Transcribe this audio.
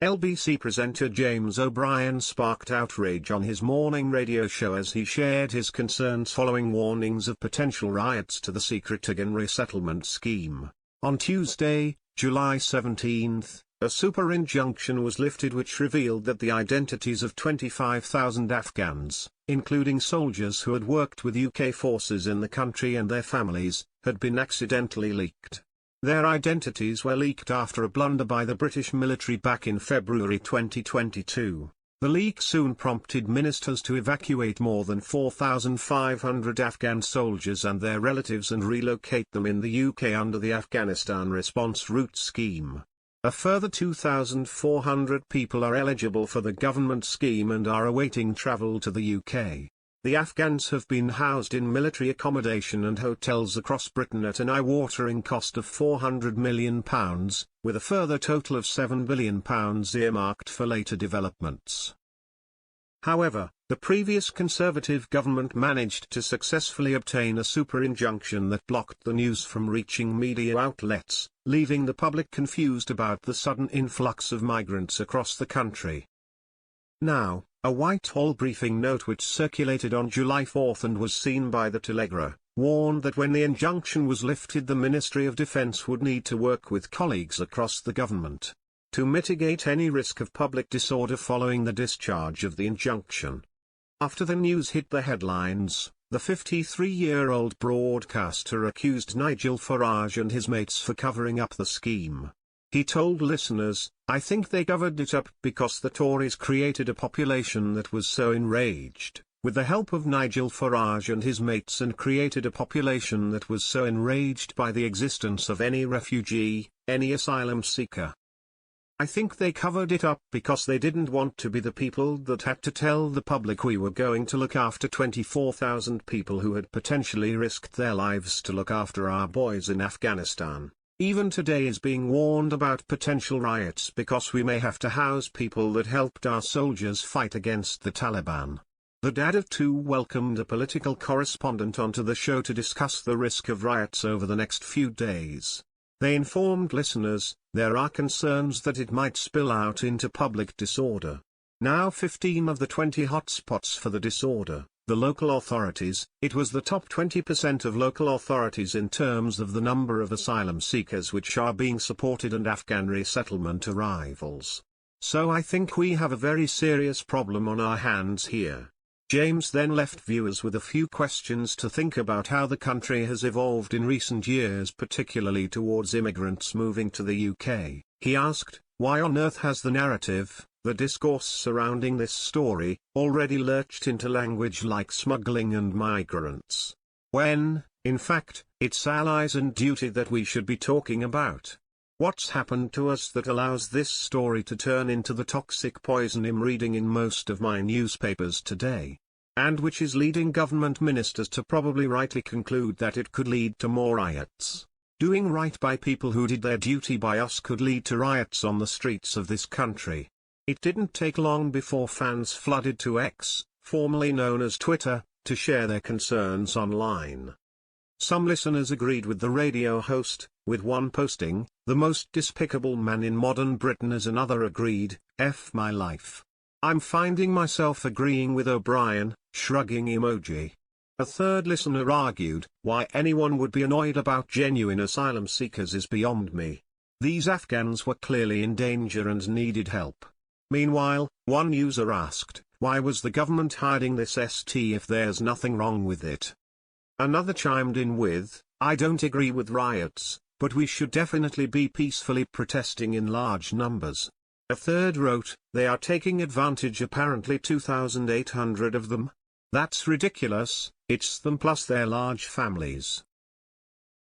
LBC presenter James O'Brien sparked outrage on his morning radio show as he shared his concerns following warnings of potential riots to the secret Aghan resettlement scheme. On Tuesday, July 17, a super injunction was lifted which revealed that the identities of 25,000 Afghans, including soldiers who had worked with UK forces in the country and their families, had been accidentally leaked. Their identities were leaked after a blunder by the British military back in February 2022. The leak soon prompted ministers to evacuate more than 4,500 Afghan soldiers and their relatives and relocate them in the UK under the Afghanistan Response Route Scheme. A further 2,400 people are eligible for the government scheme and are awaiting travel to the UK. The Afghans have been housed in military accommodation and hotels across Britain at an eye-watering cost of £400 million, with a further total of £7 billion earmarked for later developments. However, the previous Conservative government managed to successfully obtain a super injunction that blocked the news from reaching media outlets, leaving the public confused about the sudden influx of migrants across the country. Now, a Whitehall briefing note which circulated on July 4 and was seen by the Telegraph, warned that when the injunction was lifted the Ministry of Defence would need to work with colleagues across the government to mitigate any risk of public disorder following the discharge of the injunction. After the news hit the headlines, the 53-year-old broadcaster accused Nigel Farage and his mates for covering up the scheme. He told listeners, "I think they covered it up because the Tories created a population that was so enraged, with the help of Nigel Farage and his mates, and created a population that was so enraged by the existence of any refugee, any asylum seeker. I think they covered it up because they didn't want to be the people that had to tell the public we were going to look after 24,000 people who had potentially risked their lives to look after our boys in Afghanistan. Even today is being warned about potential riots because we may have to house people that helped our soldiers fight against the Taliban." The dad of two welcomed a political correspondent onto the show to discuss the risk of riots over the next few days. They informed listeners, there are concerns that it might spill out into public disorder. Now 15 of the 20 hotspots for the disorder, the local authorities, it was the top 20% of local authorities in terms of the number of asylum seekers which are being supported and Afghan resettlement arrivals. So I think we have a very serious problem on our hands here. James then left viewers with a few questions to think about how the country has evolved in recent years, particularly towards immigrants moving to the UK. He asked, why on earth has the narrative, the discourse surrounding this story, already lurched into language like smuggling and migrants, when, in fact, it's allies and duty that we should be talking about? What's happened to us that allows this story to turn into the toxic poison I'm reading in most of my newspapers today? And which is leading government ministers to probably rightly conclude that it could lead to more riots. Doing right by people who did their duty by us could lead to riots on the streets of this country. It didn't take long before fans flooded to X, formerly known as Twitter, to share their concerns online. Some listeners agreed with the radio host, with one posting, "The most despicable man in modern Britain," as another agreed, "F my life. I'm finding myself agreeing with O'Brien, shrugging emoji." A third listener argued, "Why anyone would be annoyed about genuine asylum seekers is beyond me. These Afghans were clearly in danger and needed help." Meanwhile, one user asked, "Why was the government hiding this ST if there's nothing wrong with it?" Another chimed in with, "I don't agree with riots, but we should definitely be peacefully protesting in large numbers." A third wrote, "They are taking advantage, apparently 2,800 of them. That's ridiculous, it's them plus their large families."